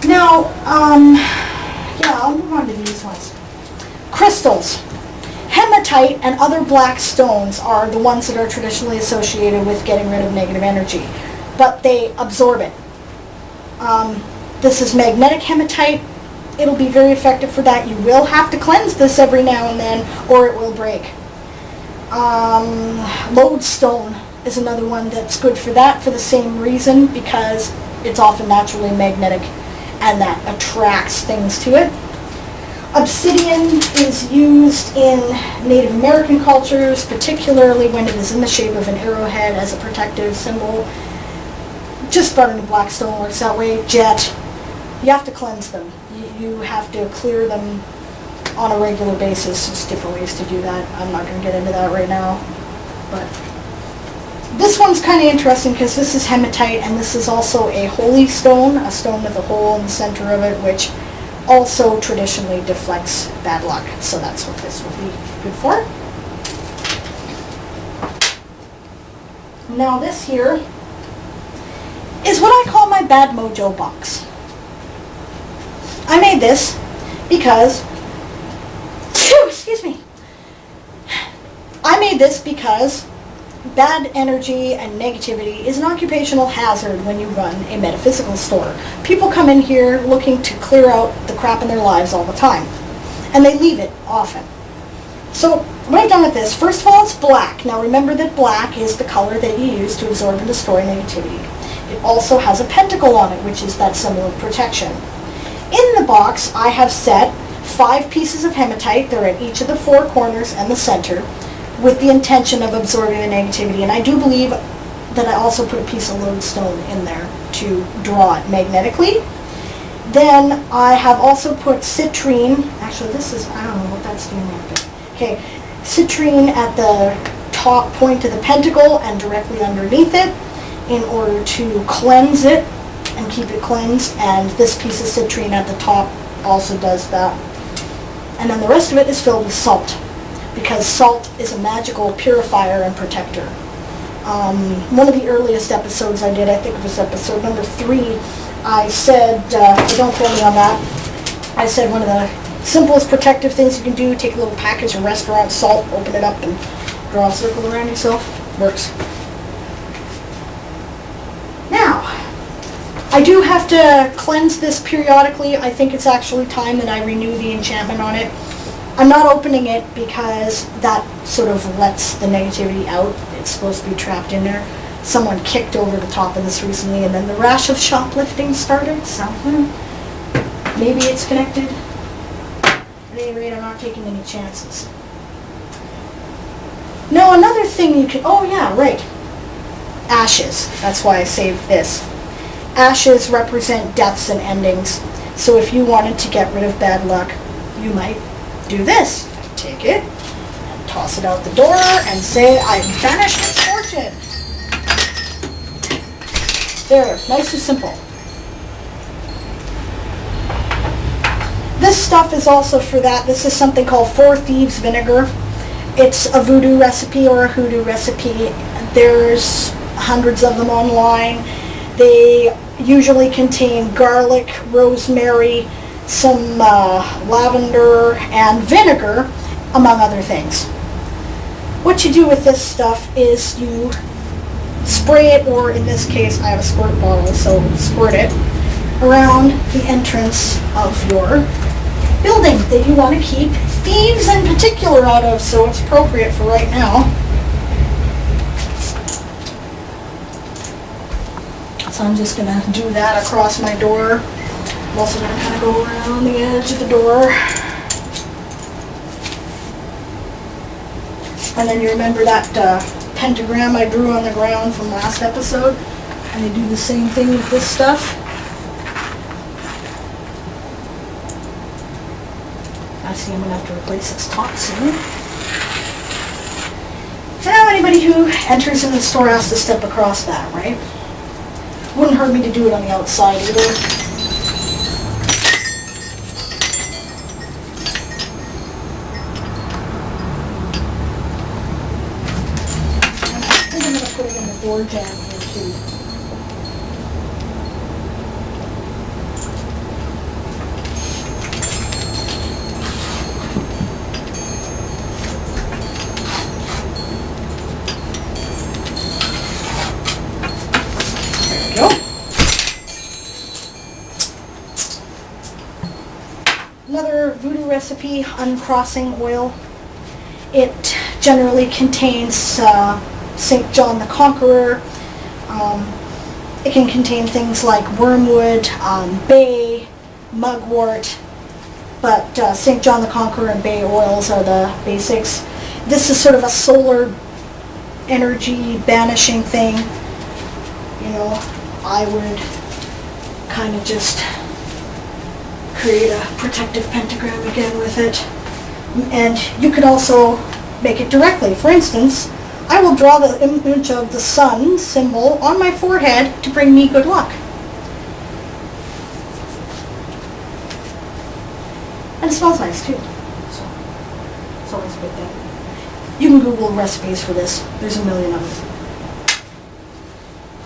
Now, yeah, I'll move on to these ones. Crystals. Hematite and other black stones are the ones that are traditionally associated with getting rid of negative energy, but they absorb it. This is magnetic hematite. It'll be very effective for that. You will have to cleanse this every now and then, or it will break. Lodestone is another one that's good for that for the same reason, because it's often naturally magnetic and that attracts things to it. Obsidian is used in Native American cultures, particularly when it is in the shape of an arrowhead as a protective symbol. Just about any black stone works that way. Jet, you have to cleanse them. You have to clear them on a regular basis. There's different ways to do that. I'm not going to get into that right now. But this one's kind of interesting because this is hematite, and this is also a holy stone, a stone with a hole in the center of it, which also traditionally deflects bad luck. So that's what this will be good for. Now this here is what I call my bad mojo box. I made this because, excuse me, I made this because bad energy and negativity is an occupational hazard when you run a metaphysical store. People come in here looking to clear out the crap in their lives all the time, and they leave it often. So what I've done with this, first of all, it's black. Now remember that black is the color that you use to absorb and destroy negativity. It also has a pentacle on it, which is that symbol of protection. In the box, I have set 5 pieces of hematite. They're at each of the 4 corners and the center, with the intention of absorbing the negativity. And I do believe that I also put a piece of lodestone in there to draw it magnetically. Then I have also put citrine. Actually, this is, I don't know what that's doing there, but okay. Citrine at the top point of the pentacle and directly underneath it in order to cleanse it and keep it cleansed. And this piece of citrine at the top also does that. And then the rest of it is filled with salt, because salt is a magical purifier and protector. One of the earliest episodes I did, I think it was episode number 3, I said, don't quote me on that, I said one of the simplest protective things you can do, take a little package of restaurant salt, open it up, and draw a circle around yourself. Works. Now, I do have to cleanse this periodically. I think it's actually time that I renew the enchantment on it. I'm not opening it because that sort of lets the negativity out. It's supposed to be trapped in there. Someone kicked over the top of this recently, and then the rash of shoplifting started, so maybe it's connected. At any rate, I'm not taking any chances. Now, another thing you can, oh yeah, right. Ashes. That's why I saved this. Ashes represent deaths and endings. So if you wanted to get rid of bad luck, you might do this. Take it and toss it out the door and say, I banished misfortune. There, nice and simple. This stuff is also for that. This is something called 4 Thieves vinegar. It's a voodoo recipe or a hoodoo recipe. There's hundreds of them online. They usually contain garlic, rosemary, some lavender, and vinegar, among other things. What you do with this stuff is you spray it, or in this case I have a squirt bottle, so squirt it around the entrance of your building that you want to keep thieves in particular out of, so it's appropriate for right now. So I'm just going to do that across my door. I'm also going to kind of go around the edge of the door. And then you remember that pentagram I drew on the ground from last episode? And I do the same thing with this stuff. I see I'm going to have to replace this top soon. So now anybody who enters into the store has to step across that, right? Wouldn't hurt me to do it on the outside either. I think I'm going to put it in the door jamb here too. Another voodoo recipe, uncrossing oil. It generally contains St. John the Conqueror. It can contain things like wormwood, bay, mugwort, but St. John the Conqueror and bay oils are the basics. This is sort of a solar energy banishing thing. You know, I would kind of just create a protective pentagram again with it. And you could also make it directly. For instance, I will draw the image of the sun symbol on my forehead to bring me good luck. And it smells nice too. So it's always a good thing. You can Google recipes for this. There's a million of them.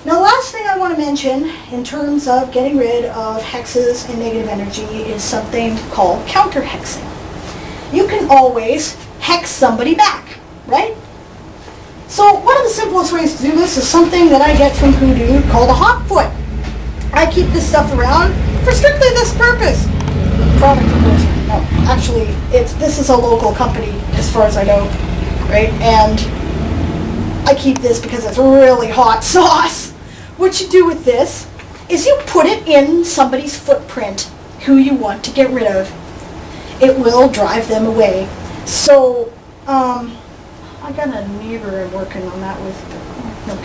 Now, the last thing I want to mention in terms of getting rid of hexes and negative energy is something called counter-hexing. You can always hex somebody back, right? So one of the simplest ways to do this is something that I get from Hoodoo called a hot foot. I keep this stuff around for strictly this purpose. Product endorsement. No, actually, this is a local company as far as I know, right? And I keep this because it's really hot sauce. What you do with this is you put it in somebody's footprint who you want to get rid of. It will drive them away. So, I got a neighbor I'm working on that with. No.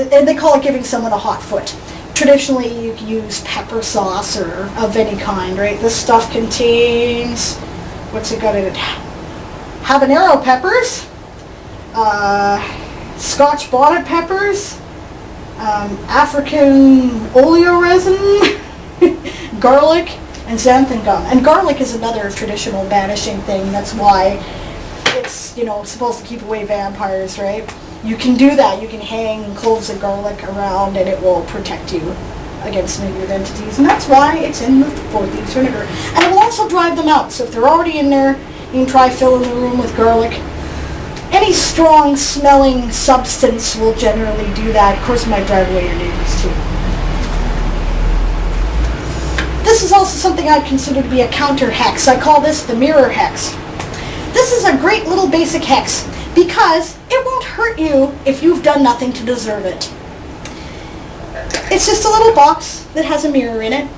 And they call it giving someone a hot foot. Traditionally, you can use pepper sauce or of any kind, right? This stuff contains, what's it got in it? Habanero peppers, Scotch bonnet peppers, African oleo resin, garlic, and xanthan gum. And garlic is another traditional banishing thing. That's why it's, you know, supposed to keep away vampires, right? You can do that. You can hang cloves of garlic around and it will protect you against negative entities. And that's why it's in the 4-leaf vinegar. And it will also drive them out. So if they're already in there, you can try filling the room with garlic. Any strong smelling substance will generally do that. Of course, it might drive away your neighbors too. This is also something I'd consider to be a counter-hex. I call this the mirror hex. This is a great little basic hex because it won't hurt you if you've done nothing to deserve it. It's just a little box that has a mirror in it.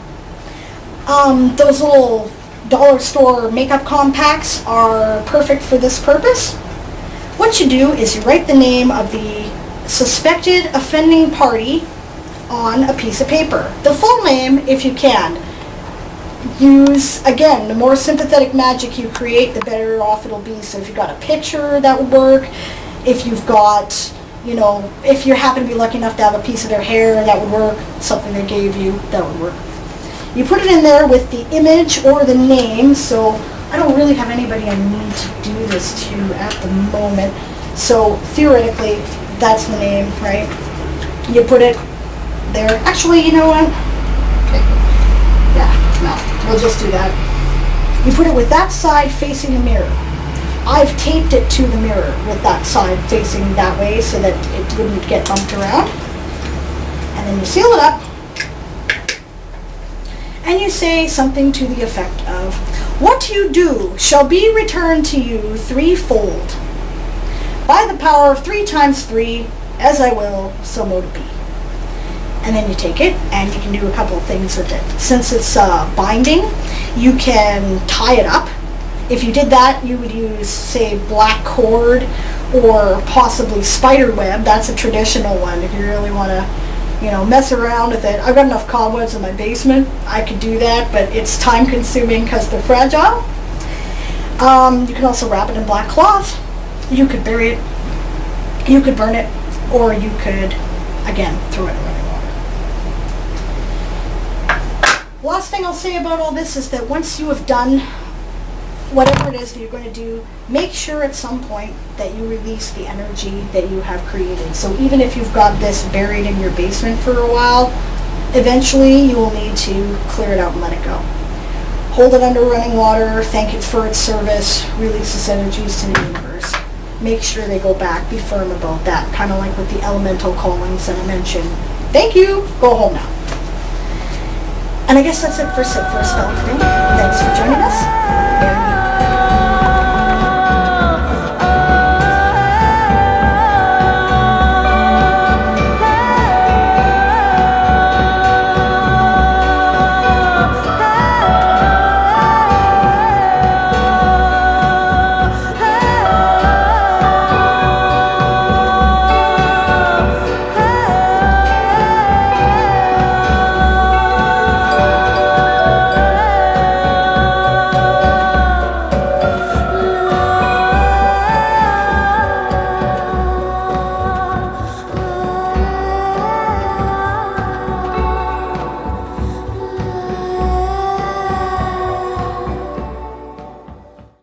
Those little dollar store makeup compacts are perfect for this purpose. What you do is you write the name of the suspected offending party on a piece of paper. The full name if you can. Use, again, the more sympathetic magic you create, the better off it'll be. So if you've got a picture, that would work. If you've got, you know, if you happen to be lucky enough to have a piece of their hair, that would work. Something they gave you, that would work. You put it in there with the image or the name. So I don't really have anybody I need to do this to at the moment. So theoretically, that's the name, right? You put it there. Actually, you know what? Okay. Yeah, no, we'll just do that. You put it with that side facing the mirror. I've taped it to the mirror with that side facing that way so that it wouldn't get bumped around. And then you seal it up. And you say something to the effect of, "What you do shall be returned to you threefold. By the power of 3 times 3, as I will, so mote it be." And then you take it and you can do a couple of things with it. Since it's binding, you can tie it up. If you did that, you would use, say, black cord or possibly spider web. That's a traditional one if you really want to, you know, mess around with it. I've got enough cobwebs in my basement. I could do that, but it's time consuming because they're fragile. You can also wrap it in black cloth. You could bury it. You could burn it, or you could, again, throw it in running water. Last thing I'll say about all this is that once you have done whatever it is that you're going to do, make sure at some point that you release the energy that you have created. So even if you've got this buried in your basement for a while, eventually you will need to clear it out and let it go. Hold it under running water, thank it for its service, release its energies to the universe. Make sure they go back, be firm about that, kind of like with the elemental callings that I mentioned. Thank you, go home now. And I guess that's it for spell today. Thanks for joining us.